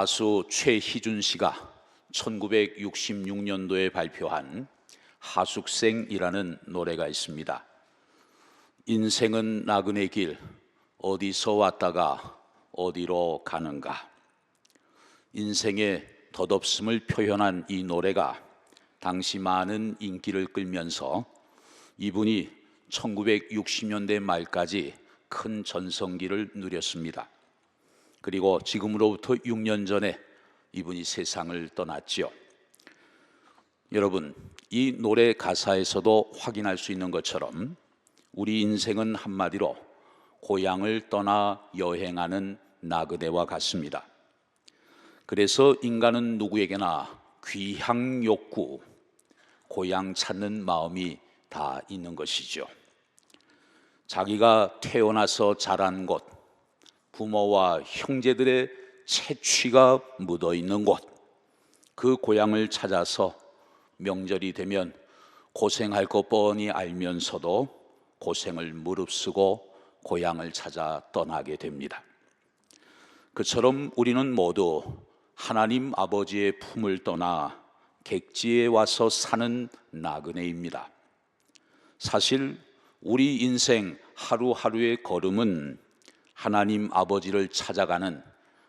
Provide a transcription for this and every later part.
가수 최희준 씨가 1966년도에 발표한 하숙생이라는 노래가 있습니다. 인생은 나그네 길, 어디서 왔다가 어디로 가는가. 인생의 덧없음을 표현한 이 노래가 당시 많은 인기를 끌면서 이분이 1960년대 말까지 큰 전성기를 누렸습니다. 그리고 지금으로부터 6년 전에 이분이 세상을 떠났지요. 여러분, 이 노래 가사에서도 확인할 수 있는 것처럼 우리 인생은 한마디로 고향을 떠나 여행하는 나그네와 같습니다. 그래서 인간은 누구에게나 귀향 욕구, 고향 찾는 마음이 다 있는 것이죠. 자기가 태어나서 자란 곳, 부모와 형제들의 채취가 묻어있는 곳, 그 고향을 찾아서 명절이 되면 고생할 것 뻔히 알면서도 고생을 무릅쓰고 고향을 찾아 떠나게 됩니다. 그처럼 우리는 모두 하나님 아버지의 품을 떠나 객지에 와서 사는 나그네입니다. 사실 우리 인생 하루하루의 걸음은 하나님 아버지를 찾아가는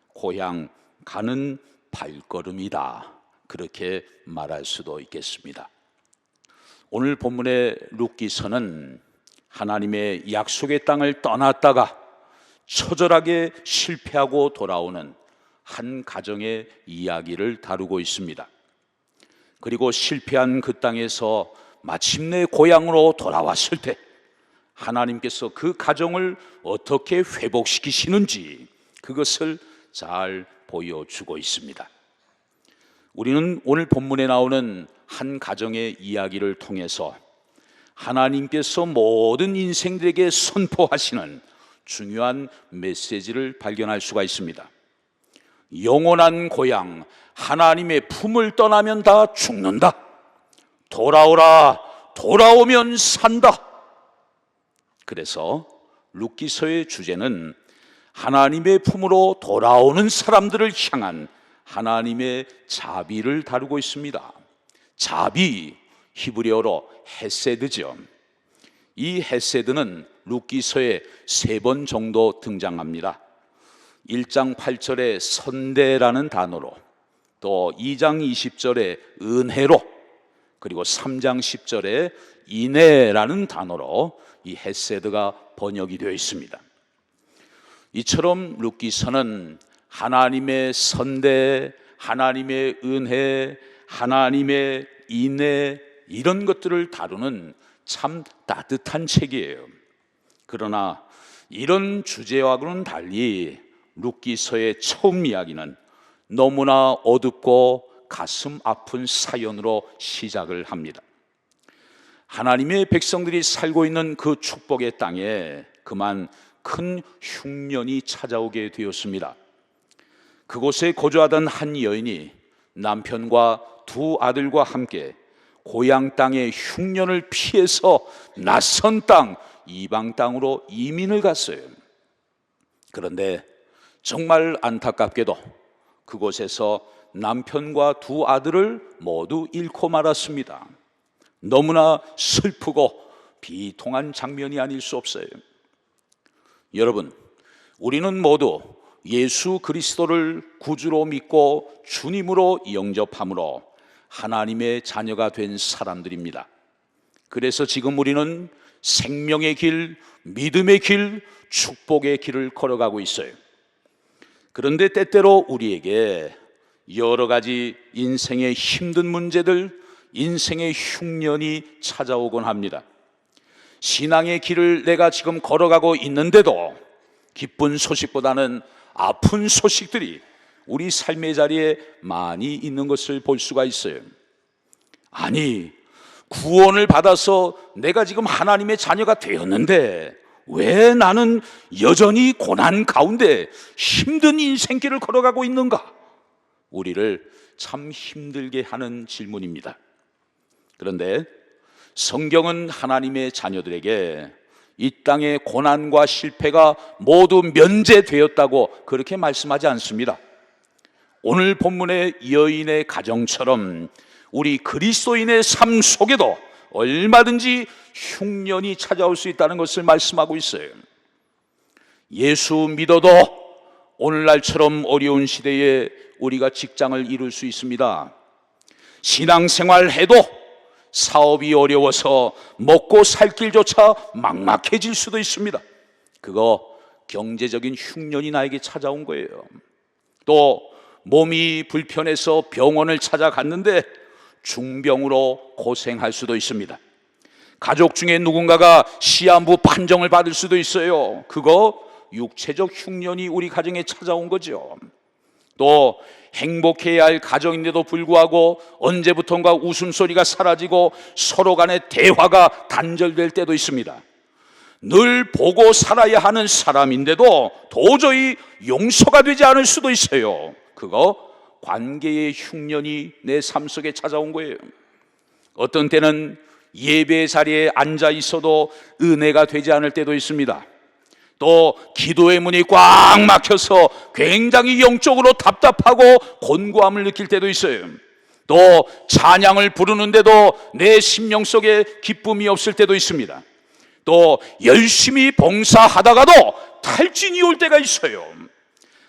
고향 가는 발걸음이다, 그렇게 말할 수도 있겠습니다. 오늘 본문의 룻기서는 하나님의 약속의 땅을 떠났다가 처절하게 실패하고 돌아오는 한 가정의 이야기를 다루고 있습니다. 그리고 실패한 그 땅에서 마침내 고향으로 돌아왔을 때 하나님께서 그 가정을 어떻게 회복시키시는지 그것을 잘 보여주고 있습니다. 우리는 오늘 본문에 나오는 한 가정의 이야기를 통해서 하나님께서 모든 인생들에게 선포하시는 중요한 메시지를 발견할 수가 있습니다. 영원한 고향, 하나님의 품을 떠나면 다 죽는다. 돌아오라, 돌아오면 산다. 그래서 룻기서의 주제는 하나님의 품으로 돌아오는 사람들을 향한 하나님의 자비를 다루고 있습니다. 자비, 히브리어로 헤세드죠. 이 헤세드는 룻기서에 3번 정도 등장합니다. 1장 8절에 선대라는 단어로, 또 2장 20절에 은혜로, 그리고 3장 10절에 인애라는 단어로 이 헤세드가 번역이 되어 있습니다. 이처럼 룻기서는 하나님의 선대, 하나님의 은혜, 하나님의 인애, 이런 것들을 다루는 참 따뜻한 책이에요. 그러나 이런 주제와는 달리 룻기서의 처음 이야기는 너무나 어둡고 가슴 아픈 사연으로 시작을 합니다. 하나님의 백성들이 살고 있는 그 축복의 땅에 그만 큰 흉년이 찾아오게 되었습니다. 그곳에 거주하던 한 여인이 남편과 2 아들과 함께 고향 땅의 흉년을 피해서 낯선 땅, 이방 땅으로 이민을 갔어요. 그런데 정말 안타깝게도 그곳에서 남편과 2 아들을 모두 잃고 말았습니다. 너무나 슬프고 비통한 장면이 아닐 수 없어요. 여러분, 우리는 모두 예수 그리스도를 구주로 믿고 주님으로 영접함으로 하나님의 자녀가 된 사람들입니다. 그래서 지금 우리는 생명의 길, 믿음의 길, 축복의 길을 걸어가고 있어요. 그런데 때때로 우리에게 여러 가지 인생의 힘든 문제들, 인생의 흉년이 찾아오곤 합니다. 신앙의 길을 내가 지금 걸어가고 있는데도 기쁜 소식보다는 아픈 소식들이 우리 삶의 자리에 많이 있는 것을 볼 수가 있어요. 아니, 구원을 받아서 내가 지금 하나님의 자녀가 되었는데 왜 나는 여전히 고난 가운데 힘든 인생길을 걸어가고 있는가? 우리를 참 힘들게 하는 질문입니다. 그런데 성경은 하나님의 자녀들에게 이 땅의 고난과 실패가 모두 면제되었다고 그렇게 말씀하지 않습니다. 오늘 본문의 여인의 가정처럼 우리 그리스도인의 삶 속에도 얼마든지 흉년이 찾아올 수 있다는 것을 말씀하고 있어요. 예수 믿어도 오늘날처럼 어려운 시대에 우리가 직장을 이룰 수 있습니다. 신앙생활 해도 사업이 어려워서 먹고 살 길조차 막막해질 수도 있습니다. 그거 경제적인 흉년이 나에게 찾아온 거예요. 또 몸이 불편해서 병원을 찾아갔는데 중병으로 고생할 수도 있습니다. 가족 중에 누군가가 시한부 판정을 받을 수도 있어요. 그거 육체적 흉년이 우리 가정에 찾아온 거죠. 또 행복해야 할 가정인데도 불구하고 언제부턴가 웃음소리가 사라지고 서로 간의 대화가 단절될 때도 있습니다. 늘 보고 살아야 하는 사람인데도 도저히 용서가 되지 않을 수도 있어요. 그거 관계의 흉년이 내 삶 속에 찾아온 거예요. 어떤 때는 예배 자리에 앉아 있어도 은혜가 되지 않을 때도 있습니다. 또 기도의 문이 꽉 막혀서 굉장히 영적으로 답답하고 곤고함을 느낄 때도 있어요. 또 찬양을 부르는데도 내 심령 속에 기쁨이 없을 때도 있습니다. 또 열심히 봉사하다가도 탈진이 올 때가 있어요.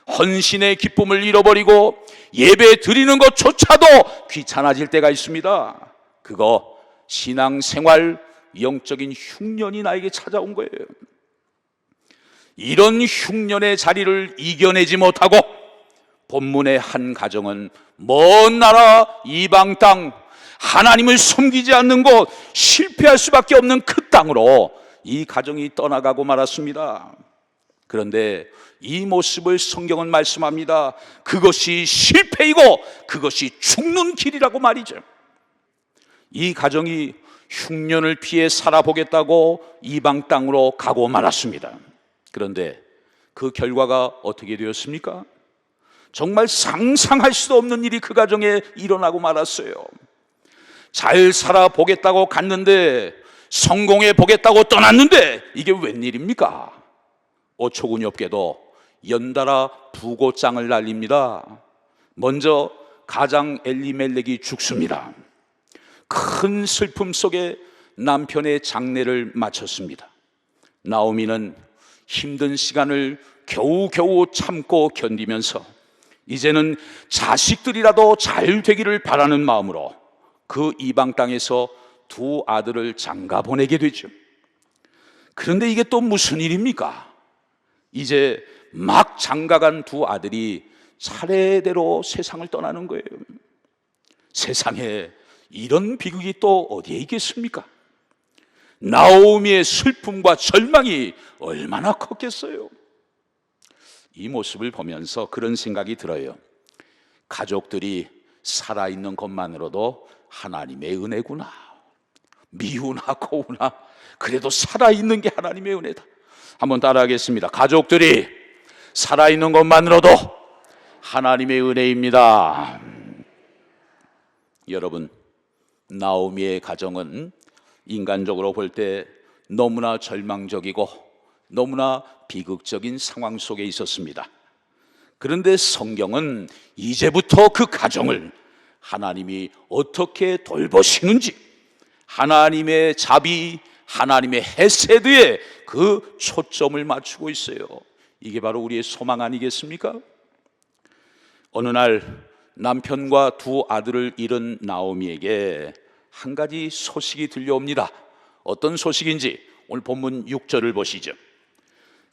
헌신의 기쁨을 잃어버리고 예배 드리는 것조차도 귀찮아질 때가 있습니다. 그거 신앙생활 영적인 흉년이 나에게 찾아온 거예요. 이런 흉년의 자리를 이겨내지 못하고 본문의 한 가정은 먼 나라 이방 땅, 하나님을 섬기지 않는 곳, 실패할 수밖에 없는 그 땅으로 이 가정이 떠나가고 말았습니다. 그런데 이 모습을 성경은 말씀합니다. 그것이 실패이고 그것이 죽는 길이라고 말이죠. 이 가정이 흉년을 피해 살아보겠다고 이방 땅으로 가고 말았습니다. 그런데 그 결과가 어떻게 되었습니까? 정말 상상할 수도 없는 일이 그 가정에 일어나고 말았어요. 잘 살아보겠다고 갔는데, 성공해 보겠다고 떠났는데 이게 웬일입니까? 어처구니 없게도 연달아 부고장을 날립니다. 먼저 가장 엘리멜렉이 죽습니다. 큰 슬픔 속에 남편의 장례를 마쳤습니다. 나오미는 힘든 시간을 겨우겨우 참고 견디면서 이제는 자식들이라도 잘 되기를 바라는 마음으로 그 이방 땅에서 두 아들을 장가 보내게 되죠. 그런데 이게 또 무슨 일입니까? 이제 막 장가간 두 아들이 차례대로 세상을 떠나는 거예요. 세상에 이런 비극이 또 어디에 있겠습니까? 나오미의 슬픔과 절망이 얼마나 컸겠어요. 이 모습을 보면서 그런 생각이 들어요. 가족들이 살아있는 것만으로도 하나님의 은혜구나. 미우나 고우나 그래도 살아있는 게 하나님의 은혜다. 한번 따라하겠습니다. 가족들이 살아있는 것만으로도 하나님의 은혜입니다. 여러분, 나오미의 가정은 인간적으로 볼 때 너무나 절망적이고 너무나 비극적인 상황 속에 있었습니다. 그런데 성경은 이제부터 그 가정을 하나님이 어떻게 돌보시는지, 하나님의 자비, 하나님의 헤세드에 그 초점을 맞추고 있어요. 이게 바로 우리의 소망 아니겠습니까? 어느 날 남편과 두 아들을 잃은 나오미에게 한 가지 소식이 들려옵니다. 어떤 소식인지 오늘 본문 6절을 보시죠.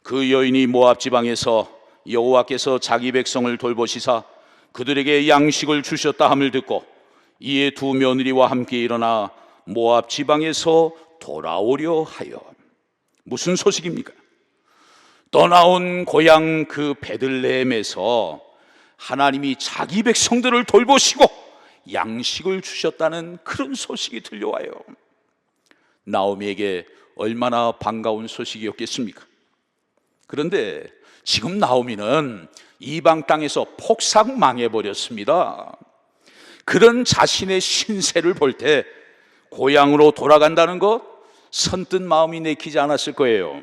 그 여인이 모압 지방에서 여호와께서 자기 백성을 돌보시사 그들에게 양식을 주셨다 함을 듣고 이에 두 며느리와 함께 일어나 모압 지방에서 돌아오려 하여. 무슨 소식입니까? 떠나온 고향 그 베들레헴에서 하나님이 자기 백성들을 돌보시고 양식을 주셨다는 그런 소식이 들려와요. 나오미에게 얼마나 반가운 소식이었겠습니까? 그런데 지금 나오미는 이방 땅에서 폭삭 망해버렸습니다. 그런 자신의 신세를 볼 때 고향으로 돌아간다는 것 선뜻 마음이 내키지 않았을 거예요.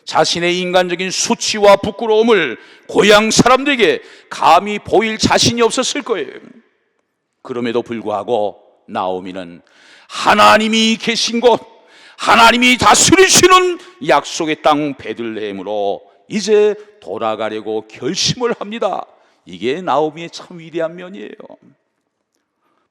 자신의 인간적인 수치와 부끄러움을 고향 사람들에게 감히 보일 자신이 없었을 거예요. 그럼에도 불구하고 나오미는 하나님이 계신 곳, 하나님이 다스리시는 약속의 땅 베들레헴으로 이제 돌아가려고 결심을 합니다. 이게 나오미의 참 위대한 면이에요.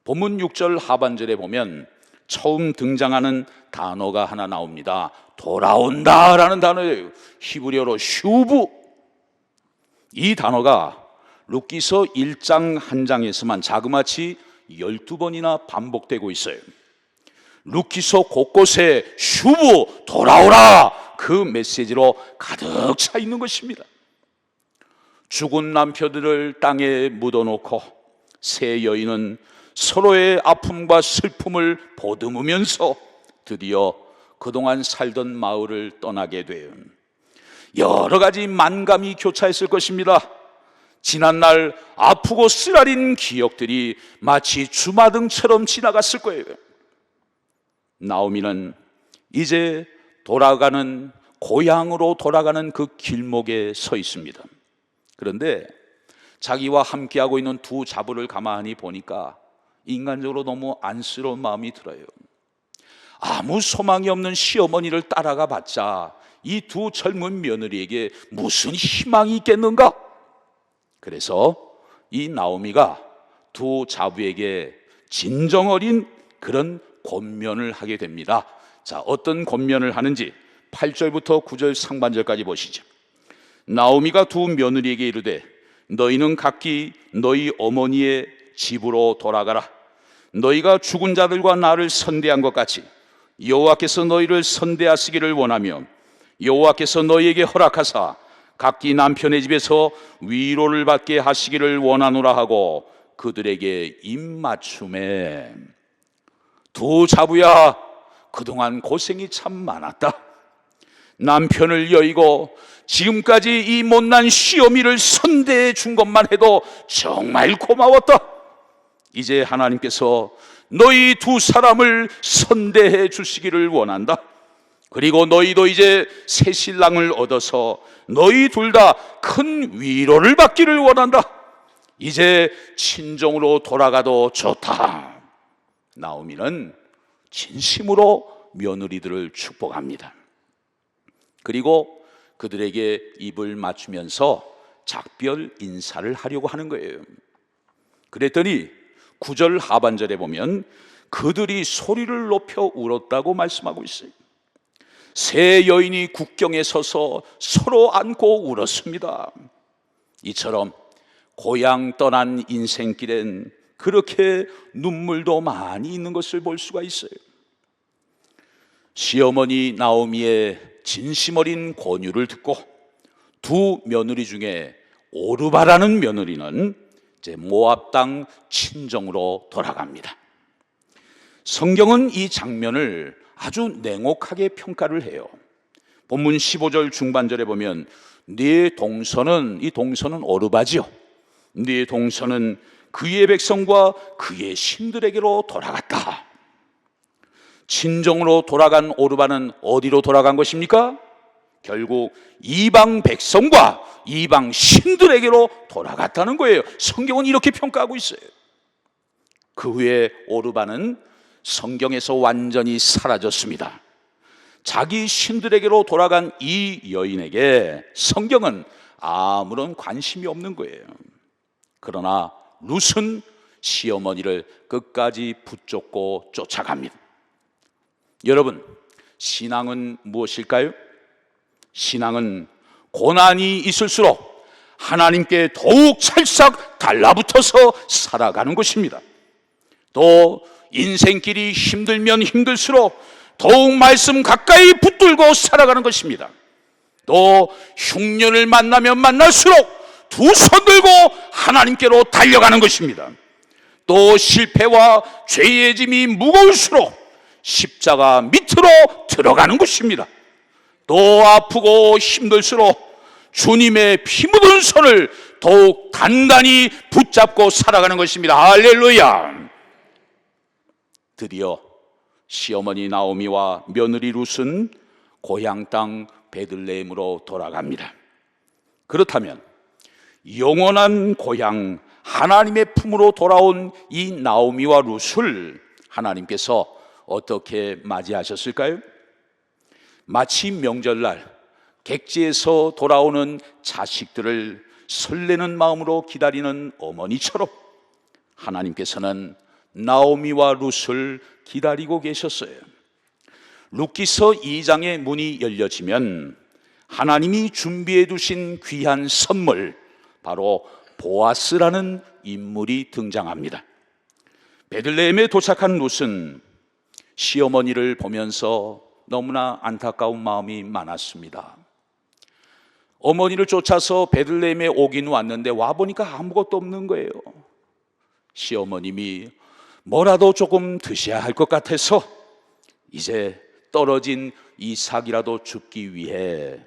본문 6절 하반절에 보면 처음 등장하는 단어가 하나 나옵니다. 돌아온다 라는 단어예요. 히브리어로 슈브. 이 단어가 룻기서 1장 한 장에서만 자그마치 12번이나 반복되고 있어요. 룻기서 곳곳에 슈브 돌아오라 그 메시지로 가득 차 있는 것입니다. 죽은 남편들을 땅에 묻어놓고 세 여인은 서로의 아픔과 슬픔을 보듬으면서 드디어 그동안 살던 마을을 떠나게 돼요. 여러 가지 만감이 교차했을 것입니다. 지난날 아프고 쓰라린 기억들이 마치 주마등처럼 지나갔을 거예요. 나오미는 이제 고향으로 돌아가는 그 길목에 서 있습니다. 그런데 자기와 함께하고 있는 두 자부를 가만히 보니까 인간적으로 너무 안쓰러운 마음이 들어요. 아무 소망이 없는 시어머니를 따라가 봤자 이 두 젊은 며느리에게 무슨 희망이 있겠는가? 그래서 이 나오미가 두 자부에게 진정 어린 그런 권면을 하게 됩니다. 자, 어떤 권면을 하는지 8절부터 9절 상반절까지 보시죠. 나오미가 두 며느리에게 이르되 너희는 각기 너희 어머니의 집으로 돌아가라. 너희가 죽은 자들과 나를 선대한 것 같이 여호와께서 너희를 선대하시기를 원하며 여호와께서 너희에게 허락하사 각기 남편의 집에서 위로를 받게 하시기를 원하노라 하고 그들에게 입맞춤에 두 자부야, 그동안 고생이 참 많았다. 남편을 여의고 지금까지 이 못난 시어미를 선대해 준 것만 해도 정말 고마웠다. 이제 하나님께서 너희 두 사람을 선대해 주시기를 원한다. 그리고 너희도 이제 새 신랑을 얻어서 너희 둘 다 큰 위로를 받기를 원한다. 이제 친정으로 돌아가도 좋다. 나오미는 진심으로 며느리들을 축복합니다. 그리고 그들에게 입을 맞추면서 작별 인사를 하려고 하는 거예요. 그랬더니 9절 하반절에 보면 그들이 소리를 높여 울었다고 말씀하고 있어요. 세 여인이 국경에 서서 서로 안고 울었습니다. 이처럼 고향 떠난 인생길엔 그렇게 눈물도 많이 있는 것을 볼 수가 있어요. 시어머니 나오미의 진심 어린 권유를 듣고 두 며느리 중에 오르바라는 며느리는 이제 모압 땅 친정으로 돌아갑니다. 성경은 이 장면을 아주 냉혹하게 평가를 해요. 본문 15절 중반절에 보면 네 동서는, 이 동서는 오르바지요, 네 동서는 그의 백성과 그의 신들에게로 돌아갔다. 친정으로 돌아간 오르바는 어디로 돌아간 것입니까? 결국 이방 백성과 이방 신들에게로 돌아갔다는 거예요. 성경은 이렇게 평가하고 있어요. 그 후에 오르바는 성경에서 완전히 사라졌습니다. 자기 신들에게로 돌아간 이 여인에게 성경은 아무런 관심이 없는 거예요. 그러나 룻은 시어머니를 끝까지 붙잡고 쫓아갑니다. 여러분, 신앙은 무엇일까요? 신앙은 고난이 있을수록 하나님께 더욱 찰싹 달라붙어서 살아가는 것입니다. 또 인생길이 힘들면 힘들수록 더욱 말씀 가까이 붙들고 살아가는 것입니다. 또 흉년을 만나면 만날수록 두 손 들고 하나님께로 달려가는 것입니다. 또 실패와 죄의 짐이 무거울수록 십자가 밑으로 들어가는 것입니다. 또 아프고 힘들수록 주님의 피 묻은 손을 더욱 단단히 붙잡고 살아가는 것입니다. 할렐루야. 드디어 시어머니 나오미와 며느리 룻은 고향 땅 베들레헴으로 돌아갑니다. 그렇다면 영원한 고향 하나님의 품으로 돌아온 이 나오미와 룻을 하나님께서 어떻게 맞이하셨을까요? 마치 명절날 객지에서 돌아오는 자식들을 설레는 마음으로 기다리는 어머니처럼 하나님께서는 나오미와 룻을 기다리고 계셨어요. 룻기서 2장의 문이 열려지면 하나님이 준비해 두신 귀한 선물, 바로 보아스라는 인물이 등장합니다. 베들레헴에 도착한 룻은 시어머니를 보면서 너무나 안타까운 마음이 많았습니다. 어머니를 쫓아서 베들레헴에 오긴 왔는데 와보니까 아무것도 없는 거예요. 시어머님이 뭐라도 조금 드셔야 할 것 같아서 이제 떨어진 이삭이라도 줍기 위해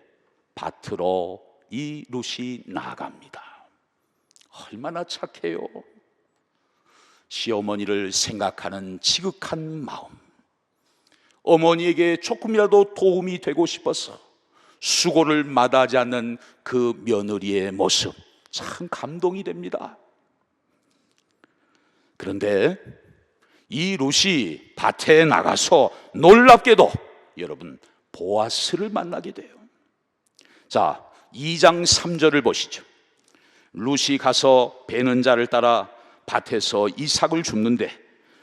밭으로 이 룻이 나아갑니다. 얼마나 착해요. 시어머니를 생각하는 지극한 마음, 어머니에게 조금이라도 도움이 되고 싶어서 수고를 마다하지 않는 그 며느리의 모습, 참 감동이 됩니다. 그런데 이 룻이 밭에 나가서 놀랍게도 여러분 보아스를 만나게 돼요. 자, 2장 3절을 보시죠. 룻이 가서 베는 자를 따라 밭에서 이삭을 줍는데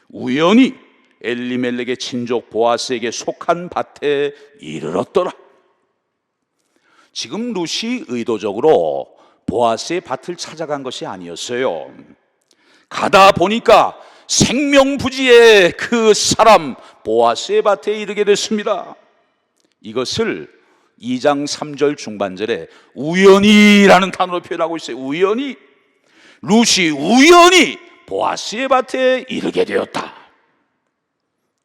우연히 엘리멜렉의 친족 보아스에게 속한 밭에 이르렀더라. 지금 룻이 의도적으로 보아스의 밭을 찾아간 것이 아니었어요. 가다 보니까 생명부지의 그 사람 보아스의 밭에 이르게 됐습니다. 이것을 2장 3절 중반절에 우연히라는 단어로 표현하고 있어요. 우연히, 룻이 우연히 보아스의 밭에 이르게 되었다.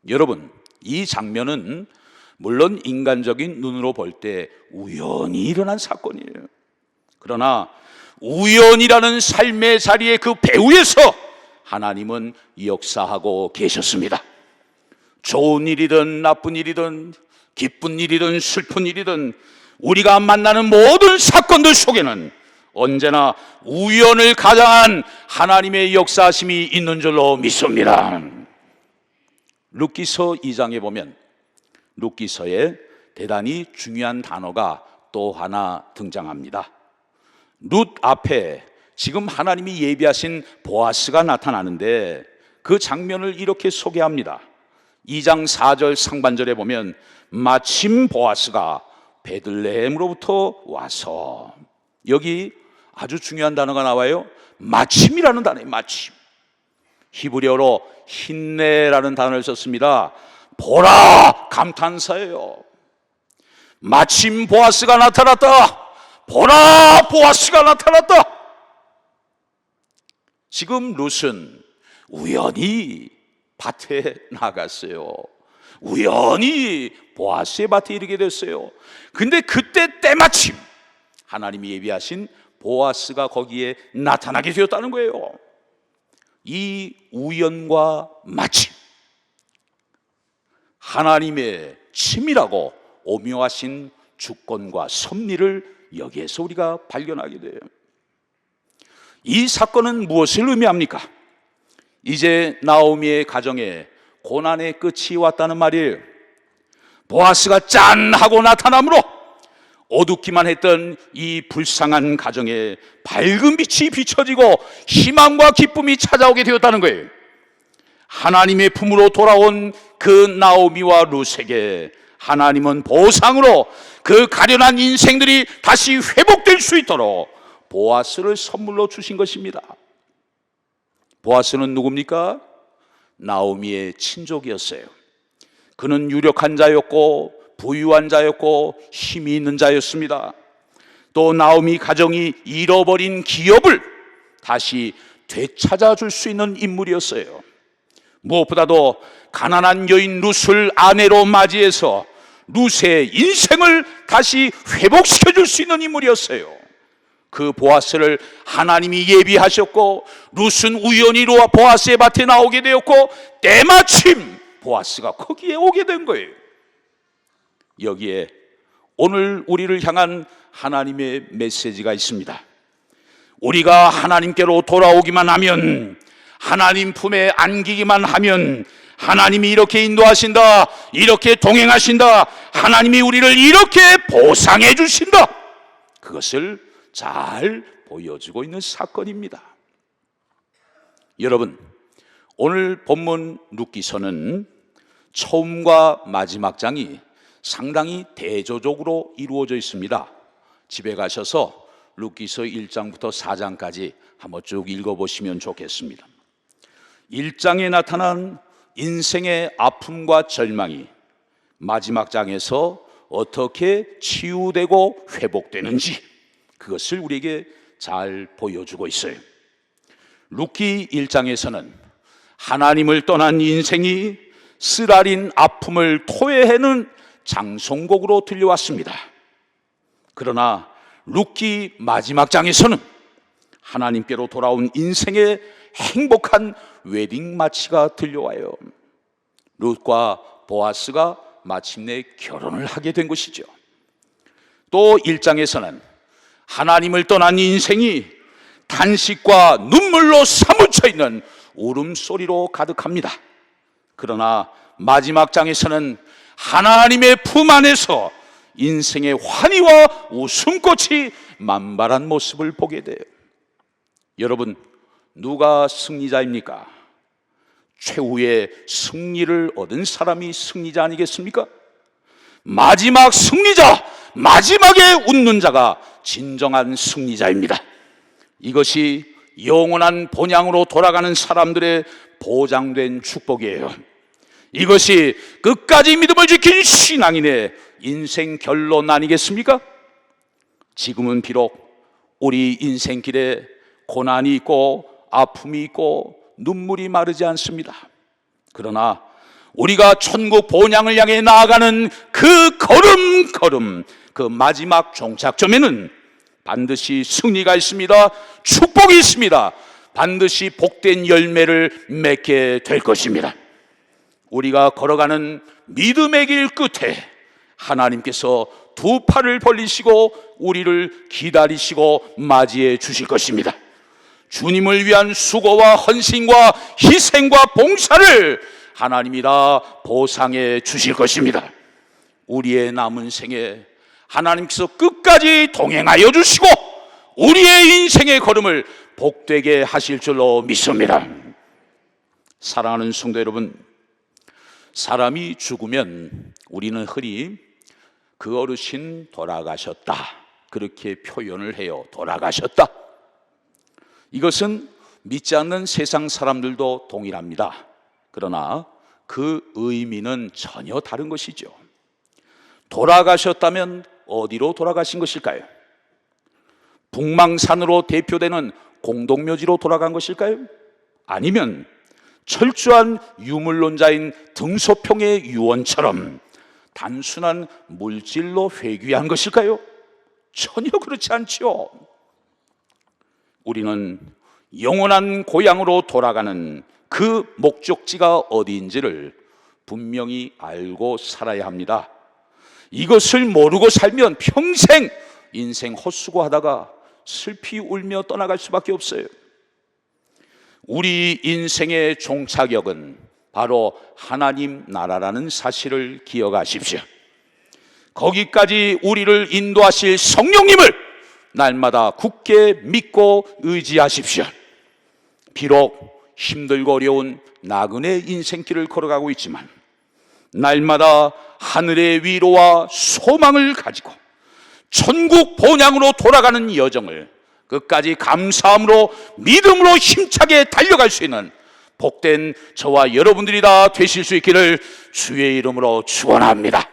여러분, 이 장면은 물론 인간적인 눈으로 볼 때 우연히 일어난 사건이에요. 그러나 우연이라는 삶의 자리의 그 배후에서 하나님은 역사하고 계셨습니다. 좋은 일이든 나쁜 일이든 기쁜 일이든 슬픈 일이든 우리가 만나는 모든 사건들 속에는 언제나 우연을 가장한 하나님의 역사하심이 있는 줄로 믿습니다. 룻기서 2장에 보면 룻기서에 대단히 중요한 단어가 또 하나 등장합니다. 룻 앞에 지금 하나님이 예비하신 보아스가 나타나는데 그 장면을 이렇게 소개합니다. 2장 4절 상반절에 보면 마침 보아스가 베들레헴으로부터 와서, 여기 아주 중요한 단어가 나와요. 마침이라는 단어예요. 마침. 히브리어로 힌네라는 단어를 썼습니다. 보라, 감탄사예요. 마침 보아스가 나타났다. 보라, 보아스가 나타났다. 지금 룻은 우연히 밭에 나갔어요. 우연히 보아스의 밭에 이르게 됐어요. 근데 그때 때마침 하나님이 예비하신 보아스가 거기에 나타나게 되었다는 거예요. 이 우연과 마침, 하나님의 치밀하고 오묘하신 주권과 섭리를 여기에서 우리가 발견하게 돼요. 이 사건은 무엇을 의미합니까? 이제 나오미의 가정에 고난의 끝이 왔다는 말이에요. 보아스가 짠 하고 나타남으로 어둡기만 했던 이 불쌍한 가정에 밝은 빛이 비춰지고 희망과 기쁨이 찾아오게 되었다는 거예요. 하나님의 품으로 돌아온 그 나오미와 룻에게 하나님은 보상으로 그 가련한 인생들이 다시 회복될 수 있도록 보아스를 선물로 주신 것입니다. 보아스는 누굽니까? 나오미의 친족이었어요. 그는 유력한 자였고 부유한 자였고 힘이 있는 자였습니다. 또 나오미 가정이 잃어버린 기업을 다시 되찾아 줄 수 있는 인물이었어요. 무엇보다도 가난한 여인 룻을 아내로 맞이해서 룻의 인생을 다시 회복시켜 줄 수 있는 인물이었어요. 그 보아스를 하나님이 예비하셨고 룻은 우연히 보아스의 밭에 나오게 되었고 때마침 보아스가 거기에 오게 된 거예요. 여기에 오늘 우리를 향한 하나님의 메시지가 있습니다. 우리가 하나님께로 돌아오기만 하면, 하나님 품에 안기기만 하면 하나님이 이렇게 인도하신다, 이렇게 동행하신다, 하나님이 우리를 이렇게 보상해 주신다, 그것을 잘 보여주고 있는 사건입니다. 여러분, 오늘 본문 룻기서는 처음과 마지막 장이 상당히 대조적으로 이루어져 있습니다. 집에 가셔서 룻기서 1장부터 4장까지 한번 쭉 읽어보시면 좋겠습니다. 1장에 나타난 인생의 아픔과 절망이 마지막 장에서 어떻게 치유되고 회복되는지, 그것을 우리에게 잘 보여주고 있어요. 룻기 1장에서는 하나님을 떠난 인생이 쓰라린 아픔을 토해내는 장송곡으로 들려왔습니다. 그러나 룻기 마지막 장에서는 하나님께로 돌아온 인생의 행복한 웨딩 마치가 들려와요. 룻과 보아스가 마침내 결혼을 하게 된 것이죠. 또 1장에서는 하나님을 떠난 인생이 탄식과 눈물로 사무쳐 있는 울음소리로 가득합니다. 그러나 마지막 장에서는 하나님의 품 안에서 인생의 환희와 웃음꽃이 만발한 모습을 보게 돼요. 여러분, 누가 승리자입니까? 최후의 승리를 얻은 사람이 승리자 아니겠습니까? 마지막 승리자, 마지막에 웃는 자가 진정한 승리자입니다. 이것이 영원한 본향으로 돌아가는 사람들의 보장된 축복이에요. 이것이 끝까지 믿음을 지킨 신앙인의 인생 결론 아니겠습니까? 지금은 비록 우리 인생길에 고난이 있고 아픔이 있고 눈물이 마르지 않습니다. 그러나 우리가 천국 본향을 향해 나아가는 그 걸음걸음, 그 마지막 종착점에는 반드시 승리가 있습니다. 축복이 있습니다. 반드시 복된 열매를 맺게 될 것입니다. 우리가 걸어가는 믿음의 길 끝에 하나님께서 두 팔을 벌리시고 우리를 기다리시고 맞이해 주실 것입니다. 주님을 위한 수고와 헌신과 희생과 봉사를 하나님이 다 보상해 주실 것입니다. 우리의 남은 생에 하나님께서 끝까지 동행하여 주시고 우리의 인생의 걸음을 복되게 하실 줄로 믿습니다. 사랑하는 성도 여러분, 사람이 죽으면 우리는 흔히 그 어르신 돌아가셨다, 그렇게 표현을 해요. 돌아가셨다. 이것은 믿지 않는 세상 사람들도 동일합니다. 그러나 그 의미는 전혀 다른 것이죠. 돌아가셨다면 어디로 돌아가신 것일까요? 북망산으로 대표되는 공동묘지로 돌아간 것일까요? 아니면 철저한 유물론자인 등소평의 유언처럼 단순한 물질로 회귀한 것일까요? 전혀 그렇지 않죠. 우리는 영원한 고향으로 돌아가는 그 목적지가 어디인지를 분명히 알고 살아야 합니다. 이것을 모르고 살면 평생 인생 헛수고하다가 슬피 울며 떠나갈 수밖에 없어요. 우리 인생의 종착역은 바로 하나님 나라라는 사실을 기억하십시오. 거기까지 우리를 인도하실 성령님을 날마다 굳게 믿고 의지하십시오. 비록 힘들고 어려운 나그네 인생길을 걸어가고 있지만 날마다 하늘의 위로와 소망을 가지고 천국 본향으로 돌아가는 여정을 끝까지 감사함으로 믿음으로 힘차게 달려갈 수 있는 복된 저와 여러분들이 다 되실 수 있기를 주의 이름으로 축원합니다.